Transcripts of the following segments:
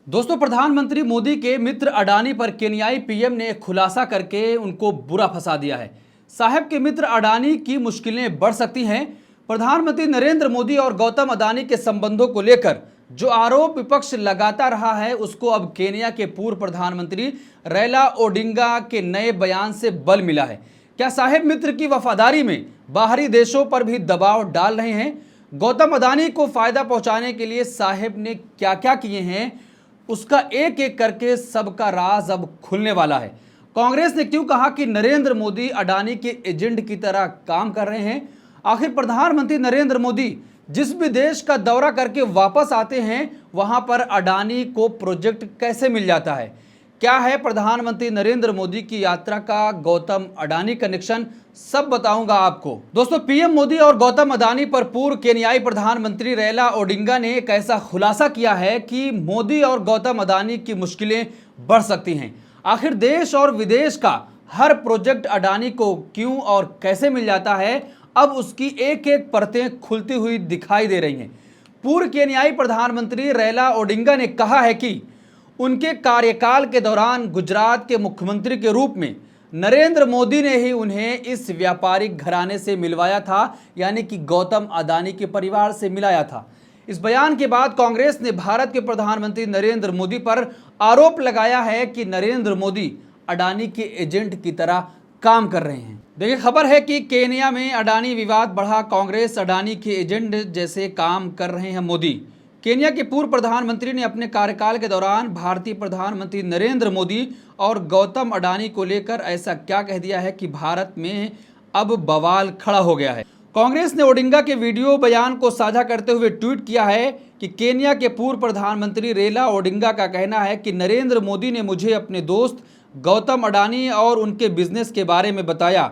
दोस्तों, प्रधानमंत्री मोदी के मित्र अडानी पर केन्याई पीएम ने एक खुलासा करके उनको बुरा फंसा दिया है। साहब के मित्र अडानी की मुश्किलें बढ़ सकती हैं। प्रधानमंत्री नरेंद्र मोदी और गौतम अडानी के संबंधों को लेकर जो आरोप विपक्ष लगाता रहा है, उसको अब केन्या के पूर्व प्रधानमंत्री रैला ओडिंगा के नए बयान से बल मिला है। क्या साहब मित्र की वफादारी में बाहरी देशों पर भी दबाव डाल रहे हैं? गौतम अडानी को फायदा पहुंचाने के लिए साहब ने क्या क्या किए हैं, उसका एक एक करके सबका राज अब खुलने वाला है। कांग्रेस ने क्यों कहा कि नरेंद्र मोदी अडानी के एजेंट की तरह काम कर रहे हैं? आखिर प्रधानमंत्री नरेंद्र मोदी जिस भी देश का दौरा करके वापस आते हैं, वहां पर अडानी को प्रोजेक्ट कैसे मिल जाता है? क्या है प्रधानमंत्री नरेंद्र मोदी की यात्रा का गौतम अडानी कनेक्शन, सब बताऊंगा आपको। दोस्तों, पीएम मोदी और गौतम अडानी पर पूर्व केन्याई प्रधानमंत्री रैला ओडिंगा ने एक ऐसा खुलासा किया है कि मोदी और गौतम अडानी की मुश्किलें बढ़ सकती हैं। आखिर देश और विदेश का हर प्रोजेक्ट अडानी को क्यों और कैसे मिल जाता है, अब उसकी एक एक परतें खुलती हुई दिखाई दे रही हैं। पूर्व केन्याई प्रधानमंत्री रैला ओडिंगा ने कहा है कि उनके कार्यकाल के दौरान गुजरात के मुख्यमंत्री के रूप में नरेंद्र मोदी ने ही उन्हें इस व्यापारिक घराने से मिलवाया था, यानी कि गौतम अडानी के परिवार से मिलाया था। इस बयान के बाद कांग्रेस ने भारत के प्रधानमंत्री नरेंद्र मोदी पर आरोप लगाया है कि नरेंद्र मोदी अडानी के एजेंट की तरह काम कर रहे हैं। देखिए, खबर है कि केन्या में अडानी विवाद बढ़ा, कांग्रेस अडानी के एजेंट जैसे काम कर रहे हैं मोदी। केन्या के पूर्व प्रधानमंत्री ने अपने कार्यकाल के दौरान भारतीय प्रधानमंत्री नरेंद्र मोदी और गौतम अडानी को लेकर ऐसा क्या कह दिया है कि भारत में अब बवाल खड़ा हो गया है। कांग्रेस ने ओडिंगा के वीडियो बयान को साझा करते हुए ट्वीट किया है कि केन्या के पूर्व प्रधानमंत्री रेला ओडिंगा का कहना है कि नरेंद्र मोदी ने मुझे अपने दोस्त गौतम अडानी और उनके बिजनेस के बारे में बताया,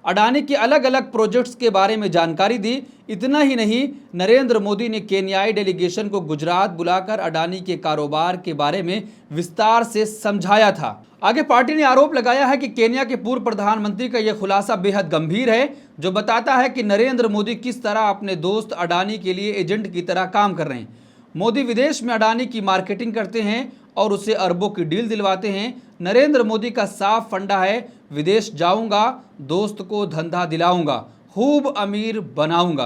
अडानी के अलग अलग प्रोजेक्ट्स के बारे में जानकारी दी। इतना ही नहीं, नरेंद्र मोदी ने केन्याई डेलीगेशन को गुजरात बुलाकर अडानी के कारोबार के बारे में विस्तार से समझाया था। आगे पार्टी ने आरोप लगाया है कि केन्या के पूर्व प्रधानमंत्री का यह खुलासा बेहद गंभीर है, जो बताता है कि नरेंद्र मोदी किस तरह अपने दोस्त अडानी के लिए एजेंट की तरह काम कर रहे हैं। मोदी विदेश में अडानी की मार्केटिंग करते हैं और उसे अरबों की डील दिलवाते हैं। नरेंद्र मोदी का साफ फंडा है, विदेश जाऊंगा, दोस्त को धंधा दिलाऊंगा, खूब अमीर बनाऊंगा।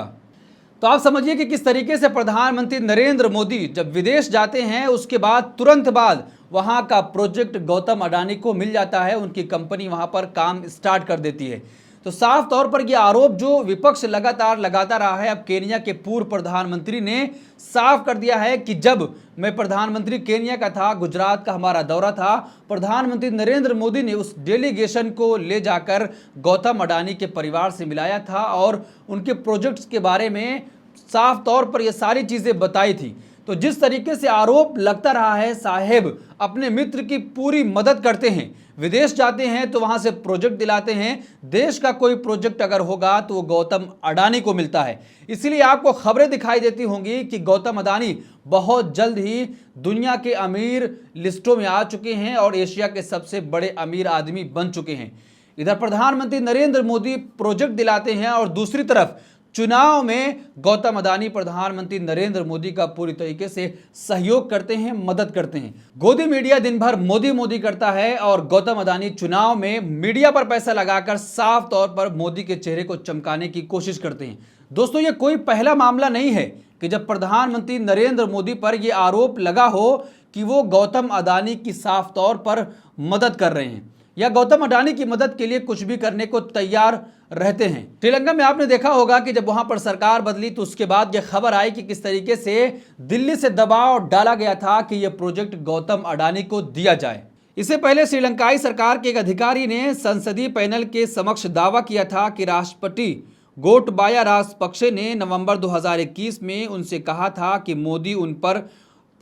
तो आप समझिए कि किस तरीके से प्रधानमंत्री नरेंद्र मोदी जब विदेश जाते हैं, उसके बाद तुरंत बाद वहां का प्रोजेक्ट गौतम अडानी को मिल जाता है, उनकी कंपनी वहां पर काम स्टार्ट कर देती है। तो साफ तौर पर यह आरोप जो विपक्ष लगातार लगाता रहा है, अब केन्या के पूर्व प्रधानमंत्री ने साफ कर दिया है कि जब मैं प्रधानमंत्री केन्या का था, गुजरात का हमारा दौरा था, प्रधानमंत्री नरेंद्र मोदी ने उस डेलीगेशन को ले जाकर गौतम अडानी के परिवार से मिलाया था और उनके प्रोजेक्ट्स के बारे में साफ तौर पर यह सारी चीजें बताई थी। तो जिस तरीके से आरोप लगता रहा है, साहेब अपने मित्र की पूरी मदद करते हैं, विदेश जाते हैं तो वहां से प्रोजेक्ट दिलाते हैं, देश का कोई प्रोजेक्ट अगर होगा तो वो गौतम अडानी को मिलता है। इसीलिए आपको खबरें दिखाई देती होंगी कि गौतम अडानी बहुत जल्द ही दुनिया के अमीर लिस्टों में आ चुके हैं और एशिया के सबसे बड़े अमीर आदमी बन चुके हैं। इधर प्रधानमंत्री नरेंद्र मोदी प्रोजेक्ट दिलाते हैं और दूसरी तरफ चुनाव में गौतम अडानी प्रधानमंत्री नरेंद्र मोदी का पूरी तरीके से सहयोग करते हैं, मदद करते हैं। गोदी मीडिया दिन भर मोदी मोदी करता है और गौतम अडानी चुनाव में मीडिया पर पैसा लगाकर साफ तौर पर मोदी के चेहरे को चमकाने की कोशिश करते हैं। दोस्तों, ये कोई पहला मामला नहीं है कि जब प्रधानमंत्री नरेंद्र मोदी पर यह आरोप लगा हो कि वो गौतम अडानी की साफ तौर पर मदद कर रहे हैं या गौतम अडानी की मदद के लिए कुछ भी करने को तैयार रहते हैं। श्रीलंका में आपने देखा होगा कि जब वहां पर सरकार बदली तो उसके बाद यह खबर आई कि किस तरीके से दिल्ली से दबाव डाला गया था कि यह प्रोजेक्ट गौतम अडानी को दिया जाए। इससे पहले श्रीलंकाई सरकार के एक अधिकारी ने संसदीय पैनल के समक्ष दावा किया था कि राष्ट्रपति गोटबाया राजपक्षे ने नवंबर 2021 में उनसे कहा था कि मोदी उन पर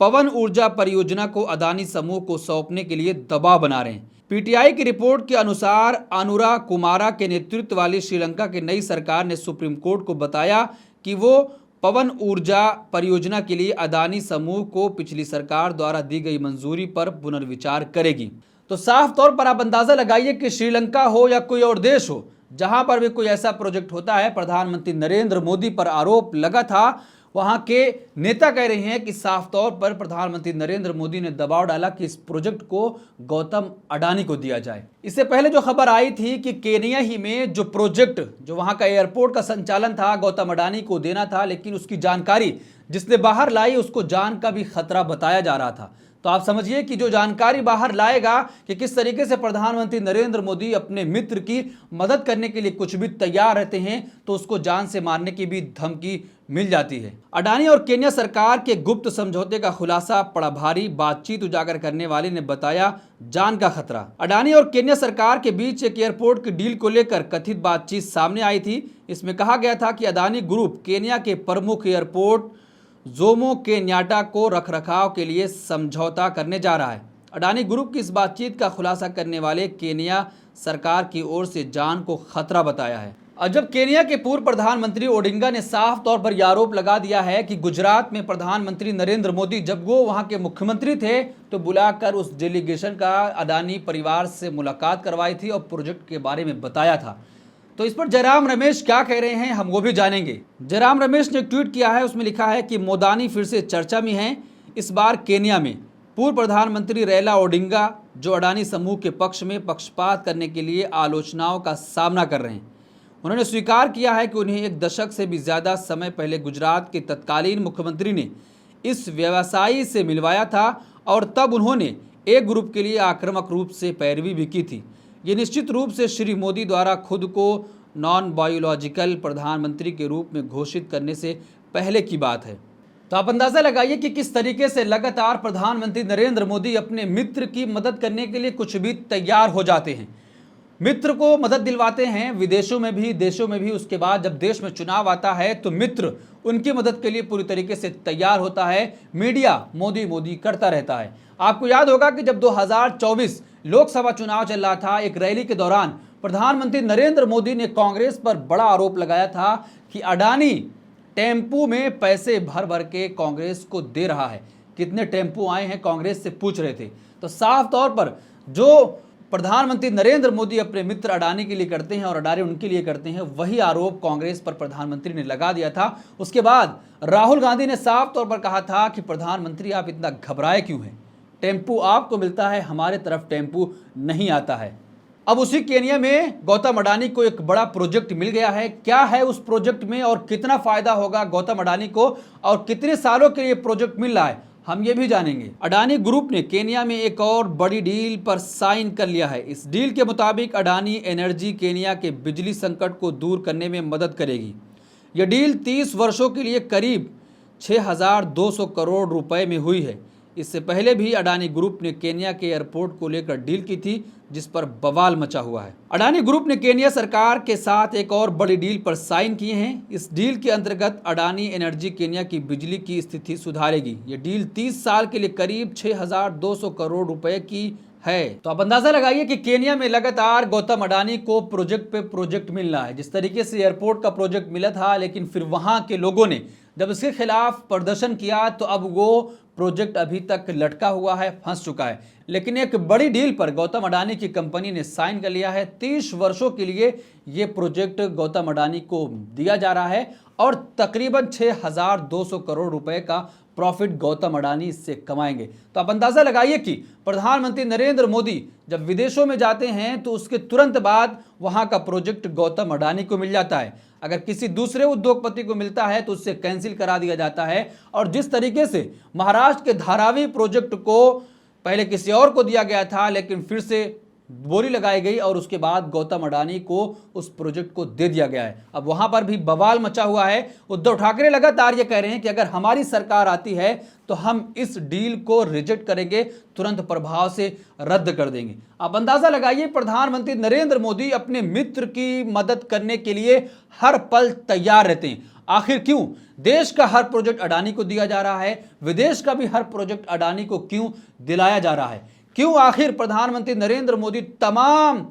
पवन ऊर्जा परियोजना को अडानी समूह को सौंपने के लिए दबाव बना रहे हैं। पीटीआई की रिपोर्ट के अनुसार अनुरा कुमारा के नेतृत्व वाली श्रीलंका की नई सरकार ने सुप्रीम कोर्ट को बताया कि वो पवन ऊर्जा परियोजना के लिए अडानी समूह को पिछली सरकार द्वारा दी गई मंजूरी पर पुनर्विचार करेगी। तो साफ तौर पर आप अंदाजा लगाइए कि श्रीलंका हो या कोई और देश हो, जहां पर भी कोई ऐसा प्रोजेक्ट होता है, प्रधानमंत्री नरेंद्र मोदी पर आरोप लगा था, वहां के नेता कह रहे हैं कि साफ तौर पर प्रधानमंत्री नरेंद्र मोदी ने दबाव डाला कि इस प्रोजेक्ट को गौतम अडानी को दिया जाए। इससे पहले जो खबर आई थी कि केनिया ही में जो प्रोजेक्ट, जो वहां का एयरपोर्ट का संचालन था, गौतम अडानी को देना था, लेकिन उसकी जानकारी जिसने बाहर लाई उसको जान का भी खतरा बताया जा रहा था। तो आप समझिए कि जो जानकारी बाहर लाएगा कि किस तरीके से प्रधानमंत्री नरेंद्र मोदी अपने मित्र की मदद करने के लिए कुछ भी तैयार रहते हैं, तो उसको जान से मारने की भी धमकी मिल जाती है। अडानी और केन्या सरकार के गुप्त समझौते का खुलासा पड़ा भारी, बातचीत उजागर करने वाले ने बताया जान का खतरा। अडानी और केन्या सरकार के बीच एक एयरपोर्ट की डील को लेकर कथित बातचीत सामने आई थी। इसमें कहा गया था कि अडानी ग्रुप केन्या के प्रमुख एयरपोर्ट जोमो केन्याटा को रखरखाव के लिए समझौता करने जा रहा है। अडानी ग्रुप की इस बातचीत का खुलासा करने वाले केन्या सरकार की ओर से जान को खतरा बताया है। और जब केन्या के पूर्व प्रधानमंत्री ओडिंगा ने साफ तौर पर यह आरोप लगा दिया है कि गुजरात में प्रधानमंत्री नरेंद्र मोदी जब वो वहां के मुख्यमंत्री थे तो बुलाकर उस डेलीगेशन का अडानी परिवार से मुलाकात करवाई थी और प्रोजेक्ट के बारे में बताया था। तो इस पर जयराम रमेश क्या कह रहे हैं हम वो भी जानेंगे। जयराम रमेश ने ट्वीट किया है, उसमें लिखा है कि मोदानी फिर से चर्चा में हैं, इस बार केन्या में। पूर्व प्रधानमंत्री रैला ओडिंगा जो अडानी समूह के पक्ष में पक्षपात करने के लिए आलोचनाओं का सामना कर रहे हैं, उन्होंने स्वीकार किया है कि उन्हें एक दशक से भी ज़्यादा समय पहले गुजरात के तत्कालीन मुख्यमंत्री ने इस व्यवसायी से मिलवाया था और तब उन्होंने एक ग्रुप के लिए आक्रामक रूप से पैरवी भी की थी। ये निश्चित रूप से श्री मोदी द्वारा खुद को नॉन बायोलॉजिकल प्रधानमंत्री के रूप में घोषित करने से पहले की बात है। तो आप अंदाजा लगाइए कि किस तरीके से लगातार प्रधानमंत्री नरेंद्र मोदी अपने मित्र की मदद करने के लिए कुछ भी तैयार हो जाते हैं, मित्र को मदद दिलवाते हैं, विदेशों में भी देशों में भी। उसके बाद जब देश में चुनाव आता है तो मित्र उनकी मदद के लिए पूरी तरीके से तैयार होता है। मीडिया मोदी मोदी करता रहता है। आपको याद होगा कि जब 2024 लोकसभा चुनाव चल रहा था, एक रैली के दौरान प्रधानमंत्री नरेंद्र मोदी ने कांग्रेस पर बड़ा आरोप लगाया था कि अडानी टेम्पू में पैसे भर भर के कांग्रेस को दे रहा है। कितने टेम्पू आए हैं कांग्रेस से पूछ रहे थे। तो साफ तौर पर जो प्रधानमंत्री नरेंद्र मोदी अपने मित्र अडानी के लिए करते हैं और अडानी उनके लिए करते हैं, वही आरोप कांग्रेस पर प्रधानमंत्री ने लगा दिया था। उसके बाद राहुल गांधी ने साफ तौर पर कहा था कि प्रधानमंत्री आप इतना घबराए क्यों हैं, टेम्पू आपको मिलता है, हमारे तरफ टेम्पू नहीं आता है। अब उसी केन्या में गौतम अडानी को एक बड़ा प्रोजेक्ट मिल गया है। क्या है उस प्रोजेक्ट में और कितना फायदा होगा गौतम अडानी को और कितने सालों के लिए प्रोजेक्ट मिल रहा है, हम ये भी जानेंगे। अडानी ग्रुप ने केन्या में एक और बड़ी डील पर साइन कर लिया है। इस डील के मुताबिक अडानी एनर्जी केन्या के बिजली संकट को दूर करने में मदद करेगी। यह डील 30 वर्षों के लिए करीब 6,200 करोड़ रुपए में हुई है। इससे पहले भी अडानी ग्रुप ने केन्या के एयरपोर्ट को लेकर डील की थी, जिस पर बवाल मचा हुआ है। अडानी ग्रुप ने केन्या सरकार के साथ एक और बड़ी डील पर साइन किए हैं। इस डील के अंतर्गत अडानी एनर्जी केन्या की बिजली की स्थिति सुधारेगी। ये डील 30 साल के लिए करीब 6,200 करोड़ रुपए की है। तो आप अंदाजा लगाइए कि केन्या में लगातार गौतम अडानी को प्रोजेक्ट पे प्रोजेक्ट मिल रहा है। जिस तरीके से एयरपोर्ट का प्रोजेक्ट मिला था, लेकिन फिर वहां के लोगों ने जब इसके खिलाफ प्रदर्शन किया तो अब वो प्रोजेक्ट अभी तक लटका हुआ है, फंस चुका है। लेकिन एक बड़ी डील पर गौतम अडानी की कंपनी ने साइन कर लिया है। 30 वर्षों के लिए ये प्रोजेक्ट गौतम अडानी को दिया जा रहा है और तकरीबन 6,200 करोड़ रुपए का प्रॉफिट गौतम अडानी इससे कमाएंगे। तो आप अंदाजा लगाइए कि प्रधानमंत्री नरेंद्र मोदी जब विदेशों में जाते हैं तो उसके तुरंत बाद वहां का प्रोजेक्ट गौतम अडानी को मिल जाता है। अगर किसी दूसरे उद्योगपति को मिलता है तो उससे कैंसिल करा दिया जाता है। और जिस तरीके से महाराष्ट्र के धारावी प्रोजेक्ट को पहले किसी और को दिया गया था, लेकिन फिर से बोली लगाई गई और उसके बाद गौतम अडानी को उस प्रोजेक्ट को दे दिया गया है। अब वहां पर भी बवाल मचा हुआ है। उद्धव ठाकरे लगातार ये कह रहे हैं कि अगर हमारी सरकार आती है तो हम इस डील को रिजेक्ट करेंगे, तुरंत प्रभाव से रद्द कर देंगे। आप अंदाजा लगाइए, प्रधानमंत्री नरेंद्र मोदी अपने मित्र की मदद करने के लिए हर पल तैयार रहते हैं। आखिर क्यों देश का हर प्रोजेक्ट अडानी को दिया जा रहा है, विदेश का भी हर प्रोजेक्ट अडानी को क्यों दिलाया जा रहा है? क्यों आखिर प्रधानमंत्री नरेंद्र मोदी तमाम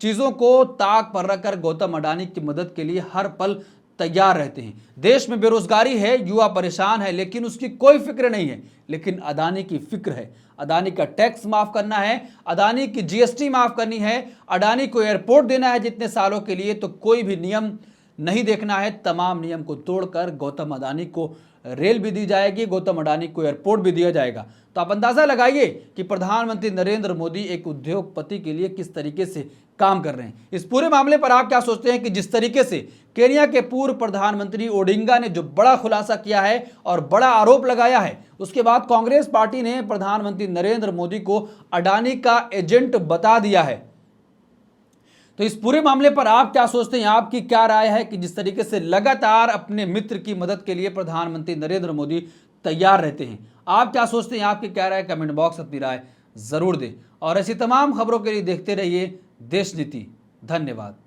चीजों को ताक पर रखकर गौतम अडानी की मदद के लिए हर पल तैयार रहते हैं? देश में बेरोजगारी है, युवा परेशान है, लेकिन उसकी कोई फिक्र नहीं है। लेकिन अडानी की फिक्र है। अडानी का टैक्स माफ करना है, अडानी की जीएसटी माफ करनी है, अडानी को एयरपोर्ट देना है जितने सालों के लिए, तो कोई भी नियम नहीं देखना है। तमाम नियम को तोड़कर गौतम अडानी को रेल भी दी जाएगी, गौतम अडानी को एयरपोर्ट भी दिया जाएगा। तो आप अंदाजा लगाइए कि प्रधानमंत्री नरेंद्र मोदी एक उद्योगपति के लिए किस तरीके से काम कर रहे हैं। इस पूरे मामले पर आप क्या सोचते हैं कि जिस तरीके से केन्या के पूर्व प्रधानमंत्री ओडिंगा ने जो बड़ा खुलासा किया है और बड़ा आरोप लगाया है, उसके बाद कांग्रेस पार्टी ने प्रधानमंत्री नरेंद्र मोदी को अडानी का एजेंट बता दिया है। तो इस पूरे मामले पर आप क्या सोचते हैं, आपकी क्या राय है कि जिस तरीके से लगातार अपने मित्र की मदद के लिए प्रधानमंत्री नरेंद्र मोदी तैयार रहते हैं, आप क्या सोचते हैं, आपकी क्या राय, कमेंट बॉक्स अपनी राय जरूर दें। और ऐसी तमाम खबरों के लिए देखते रहिए देश नीति। धन्यवाद।